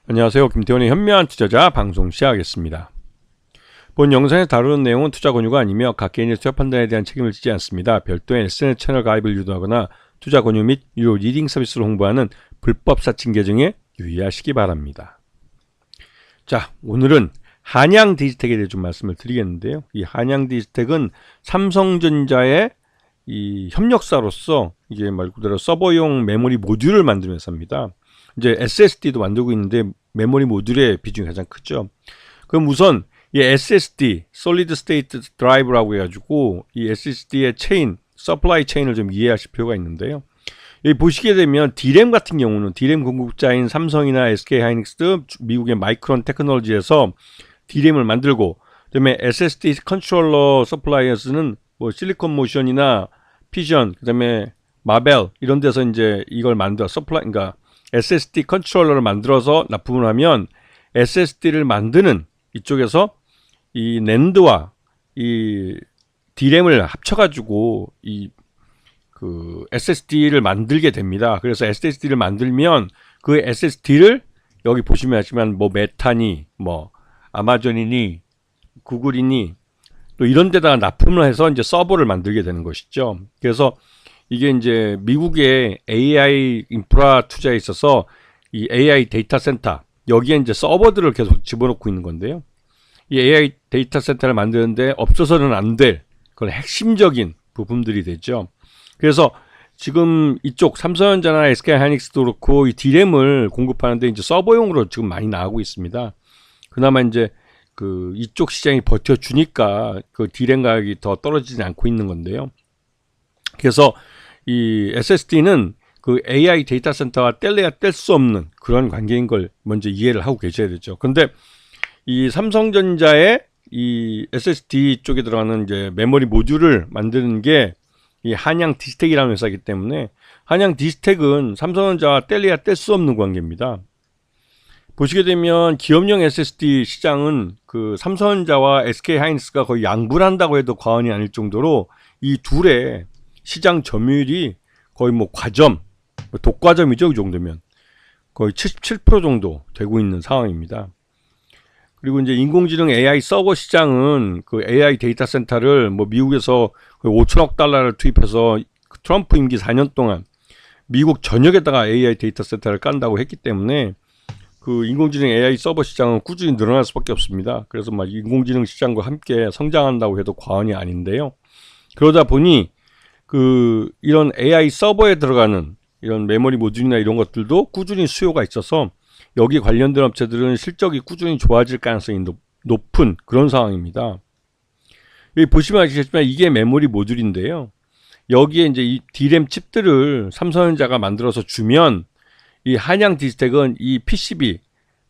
안녕하세요. 김태원의 현명한 투자자 방송 시작하겠습니다. 본 영상에서 다루는 내용은 투자 권유가 아니며 각 개인의 투자 판단에 대한 책임을 지지 않습니다. 별도의 SNS 채널 가입을 유도하거나 투자 권유 및 유료 리딩 서비스를 홍보하는 불법 사칭 계정에 유의하시기 바랍니다. 자, 오늘은 한양 디지텍에 대해 좀 말씀을 드리겠는데요. 이 한양 디지텍은 삼성전자의 이 협력사로서 이게 말 그대로 서버용 메모리 모듈을 만드는 회사입니다. 이제 SSD도 만들고 있는데 메모리 모듈의 비중이 가장 크죠. 그럼 우선 이 SSD, Solid State Drive라고 해가지고 이 SSD의 체인, 서플라이 체인을 좀 이해하실 필요가 있는데요. 여기 보시게 되면 D램 같은 경우는 D램 공급자인 삼성이나 SK하이닉스, 미국의 마이크론 테크놀로지에서 D램을 만들고, 그다음에 SSD 컨트롤러 서플라이어스는 뭐 실리콘 모션이나 피전, 그다음에 마벨 이런 데서 이제 이걸 만들어 그러니까 SSD 컨트롤러를 만들어서 납품을 하면 SSD를 만드는 이쪽에서 이 낸드와 이 D램을 합쳐가지고 이 그 SSD를 만들게 됩니다. 그래서 SSD를 만들면 그 SSD를 여기 보시면 아시지만 뭐 메타니, 뭐 아마존이니, 구글이니 또 이런 데다가 납품을 해서 이제 서버를 만들게 되는 것이죠. 그래서 이게 이제 미국의 AI 인프라 투자에 있어서 이 AI 데이터 센터 여기에 이제 서버들을 계속 집어넣고 있는 건데요. 이 AI 데이터 센터를 만드는데 없어서는 안 될 그런 핵심적인 부분들이 되죠. 그래서 지금 이쪽 삼성전자나 SK하이닉스도 그렇고 이 D램을 공급하는데 이제 서버용으로 지금 많이 나오고 있습니다. 그나마 이제 그 이쪽 시장이 버텨주니까 그 D램 가격이 더 떨어지지 않고 있는 건데요. 그래서 이 SSD는 그 AI 데이터 센터와 뗄래야 뗄 수 없는 그런 관계인 걸 먼저 이해를 하고 계셔야 되죠. 근데 이 삼성전자의 이 SSD 쪽에 들어가는 이제 메모리 모듈을 만드는 게 이 한양 디지텍이라는 회사이기 때문에 한양 디지텍은 삼성전자와 뗄래야 뗄 수 없는 관계입니다. 보시게 되면 기업용 SSD 시장은 그 삼성전자와 SK하이닉스가 거의 양분한다고 해도 과언이 아닐 정도로 이 둘의 시장 점유율이 거의 뭐 과점, 독과점이죠. 이 정도면 거의 77% 정도 되고 있는 상황입니다. 그리고 이제 인공지능 AI 서버 시장은 그 AI 데이터 센터를 뭐 미국에서 거의 5천억 달러를 투입해서 트럼프 임기 4년 동안 미국 전역에다가 AI 데이터 센터를 깐다고 했기 때문에 그 인공지능 AI 서버 시장은 꾸준히 늘어날 수밖에 없습니다. 그래서 막 인공지능 시장과 함께 성장한다고 해도 과언이 아닌데요. 그러다 보니 그 이런 AI 서버에 들어가는 이런 메모리 모듈이나 이런 것들도 꾸준히 수요가 있어서 여기 관련된 업체들은 실적이 꾸준히 좋아질 가능성이 높은 그런 상황입니다. 여기 보시면 아시겠지만 이게 메모리 모듈인데요. 여기에 이제 이 D램 칩들을 삼성전자가 만들어서 주면 이 한양 디지텍은 이 PCB,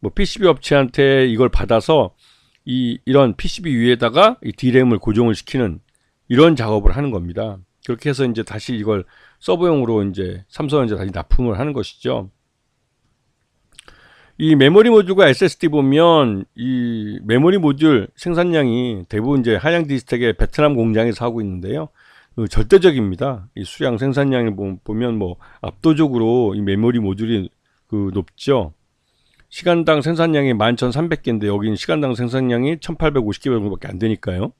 뭐 PCB 업체한테 이걸 받아서 이런 PCB 위에다가 이 D램을 고정을 시키는 이런 작업을 하는 겁니다. 그렇게 해서 이제 다시 이걸 서버용으로 이제 삼성전자 다시 납품을 하는 것이죠. 이 메모리 모듈과 SSD 보면 이 메모리 모듈 생산량이 대부분 이제 한양 디지텍의 베트남 공장에서 하고 있는데요. 절대적입니다. 이 수량 생산량을 보면 뭐 압도적으로 이 메모리 모듈이 그 높죠. 시간당 생산량이 11,300개인데 여기는 시간당 생산량이 1,850개 정도밖에 안 되니까요.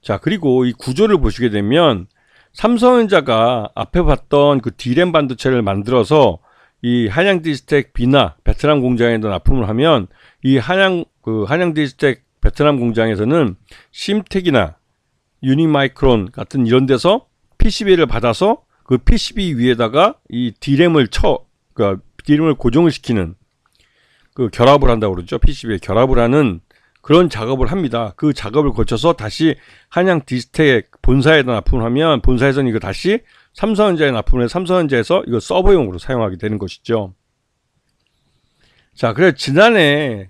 자, 그리고 이 구조를 보시게 되면 삼성전자가 앞에 봤던 그 D램 반도체를 만들어서 이 한양 디지텍 비나 베트남 공장에다 납품을 하면 이 한양 디지텍 베트남 공장에서는 심텍이나 유니마이크론 같은 이런 데서 PCB를 받아서 그 PCB 위에다가 이 D램을 그러니까 D램을 고정을 시키는 그 결합을 한다고 그러죠. PCB에 결합을 하는 그런 작업을 합니다. 그 작업을 거쳐서 다시 한양 디지텍 본사에다 납품을 하면 본사에서는 이거 다시 삼성전자에 납품을 해서 삼성전자에서 이거 서버용으로 사용하게 되는 것이죠. 자, 그래서 지난해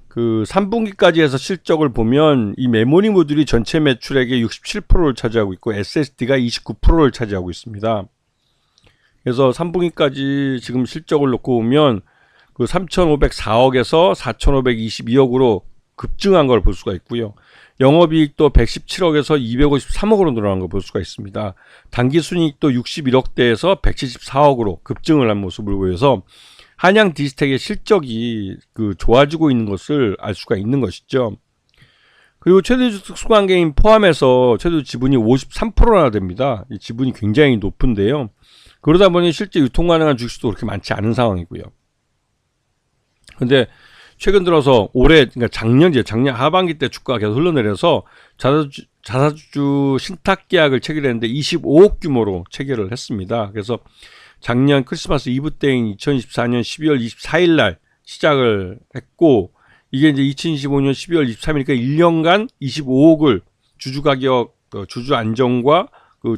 그 3분기까지 해서 실적을 보면 이 메모리 모듈이 전체 매출액의 67%를 차지하고 있고 SSD가 29%를 차지하고 있습니다. 그래서 3분기까지 지금 실적을 놓고 보면 그 3,504억에서 4,522억으로 급증한 걸 볼 수가 있고요. 영업이익도 117억에서 253억으로 늘어난 걸 볼 수가 있습니다. 당기순이익도 61억대에서 174억으로 급증을 한 모습을 보여서 한양 디지텍의 실적이 좋아지고 있는 것을 알 수가 있는 것이죠. 그리고 최대주주 특수관계인 포함해서 최대주 지분이 53%나 됩니다. 이 지분이 굉장히 높은데요. 그러다 보니 실제 유통 가능한 주식도 그렇게 많지 않은 상황이고요. 근데 최근 들어서 올해, 그러니까 작년 하반기 때 주가가 계속 흘러내려서 자사주 신탁 계약을 체결했는데 25억 규모로 체결을 했습니다. 그래서 작년 크리스마스 이브 때인 2024년 12월 24일 날 시작을 했고, 이게 이제 2025년 12월 23일이니까 1년간 25억을 주주 가격, 주주 안정과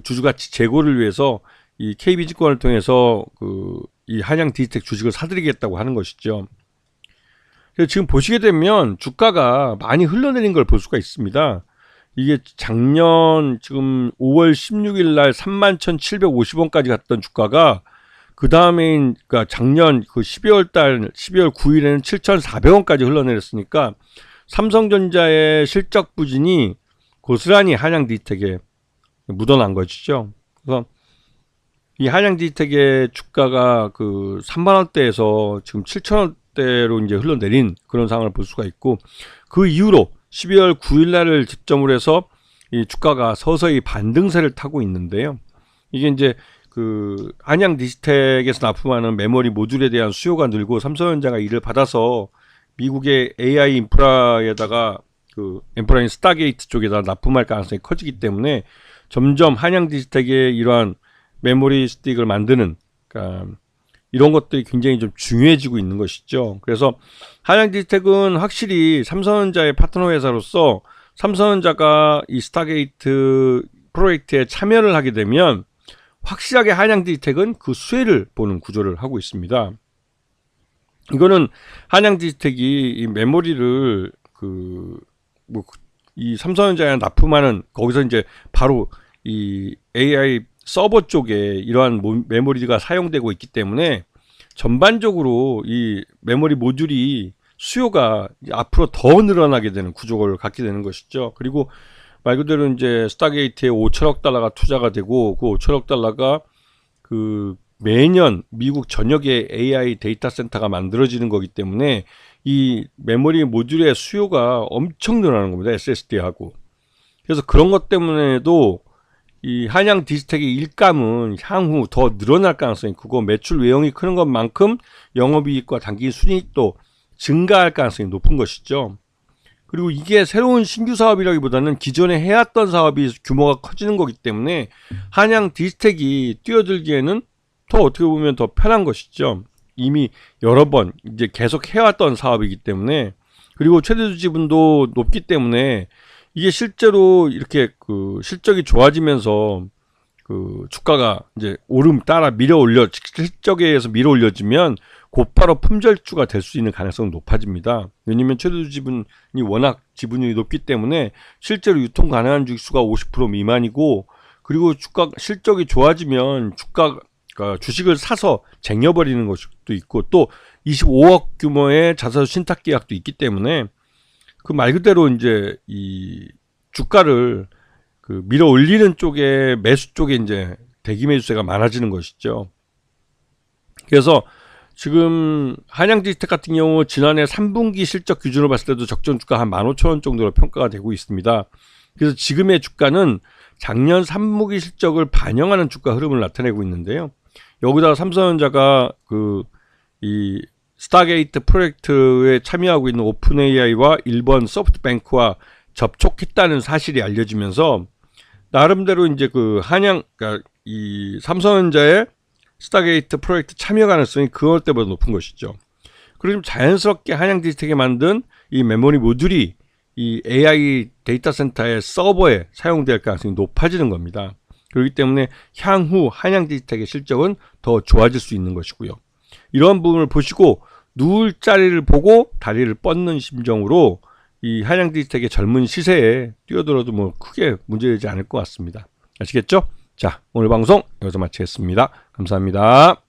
주주 가치 제고를 위해서 이 KB증권을 통해서 이 한양 디지텍 주식을 사들이겠다고 하는 것이죠. 그래서 지금 보시게 되면 주가가 많이 흘러내린 걸 볼 수가 있습니다. 이게 작년 지금 5월 16일 날 31,750원까지 갔던 주가가 그 다음에, 그러니까 작년 12월 9일에는 7,400원까지 흘러내렸으니까 삼성전자의 실적 부진이 고스란히 한양 디지텍에 묻어난 것이죠. 그래서 이 한양 디지텍의 주가가 3만원대에서 지금 7천원대로 이제 흘러내린 그런 상황을 볼 수가 있고, 그 이후로 12월 9일 날을 기점으로 해서 이 주가가 서서히 반등세를 타고 있는데요. 이게 이제 한양 디지텍에서 납품하는 메모리 모듈에 대한 수요가 늘고 삼성전자가 이를 받아서 미국의 AI 인프라에다가 인프라인 스타게이트 쪽에다 납품할 가능성이 커지기 때문에 점점 한양 디지텍의 이러한 메모리 스틱을 만드는, 그러니까 이런 것들이 굉장히 좀 중요해지고 있는 것이죠. 그래서 한양 디지텍은 확실히 삼성전자의 파트너 회사로서 삼성전자가 이 스타게이트 프로젝트에 참여를 하게 되면 확실하게 한양 디지텍은 그 수혜를 보는 구조를 하고 있습니다. 이거는 한양 디지텍이 이 메모리를 이 삼성전자에 납품하는, 거기서 이제 바로 이 AI 서버 쪽에 이러한 메모리가 사용되고 있기 때문에 전반적으로 이 메모리 모듈이 수요가 앞으로 더 늘어나게 되는 구조를 갖게 되는 것이죠. 그리고 말 그대로 이제 스타게이트에 5천억 달러가 투자가 되고, 그 5천억 달러가 매년 미국 전역에 AI 데이터 센터가 만들어지는 거기 때문에 이 메모리 모듈의 수요가 엄청 늘어나는 겁니다. SSD하고. 그래서 그런 것 때문에도 이 한양 디지텍의 일감은 향후 더 늘어날 가능성이 크고, 매출 외형이 크는 것만큼 영업이익과 당기 순이익도 증가할 가능성이 높은 것이죠. 그리고 이게 새로운 신규 사업이라기보다는 기존에 해왔던 사업이 규모가 커지는 거기 때문에 한양 디지텍이 뛰어들기에는 더 어떻게 보면 더 편한 것이죠. 이미 여러 번 이제 계속 해왔던 사업이기 때문에, 그리고 최대주 지분도 높기 때문에 이게 실제로 이렇게 실적이 좋아지면서 주가가 이제 오름 따라 실적에 의해서 밀어 올려지면 곧바로 품절주가 될 수 있는 가능성은 높아집니다. 왜냐면 최대주 지분이 워낙 지분율이 높기 때문에 실제로 유통 가능한 주식수가 50% 미만이고, 그리고 실적이 좋아지면 주식을 사서 쟁여버리는 것도 있고, 또 25억 규모의 자사주 신탁 계약도 있기 때문에 말 그대로 이제 이 주가를 밀어 올리는 쪽에, 매수 쪽에 이제 대기 매수세가 많아지는 것이죠. 그래서 지금 한양 디지텍 같은 경우 지난해 3분기 실적 기준으로 봤을 때도 적정 주가 한 15,000원 정도로 평가가 되고 있습니다. 그래서 지금의 주가는 작년 3분기 실적을 반영하는 주가 흐름을 나타내고 있는데요. 여기다가 삼성전자가 이 스타게이트 프로젝트에 참여하고 있는 오픈 AI와 일본 소프트뱅크와 접촉했다는 사실이 알려지면서 나름대로 이제 그러니까 이 삼성전자의 스타게이트 프로젝트 참여 가능성이 그것 때보다 높은 것이죠. 그리고 자연스럽게 한양 디지텍에 만든 이 메모리 모듈이 이 AI 데이터 센터의 서버에 사용될 가능성이 높아지는 겁니다. 그렇기 때문에 향후 한양 디지텍의 실적은 더 좋아질 수 있는 것이고요. 이런 부분을 보시고 누울 자리를 보고 다리를 뻗는 심정으로 이 한양 디지텍의 젊은 시세에 뛰어들어도 뭐 크게 문제되지 않을 것 같습니다. 아시겠죠? 자, 오늘 방송 여기서 마치겠습니다. 감사합니다.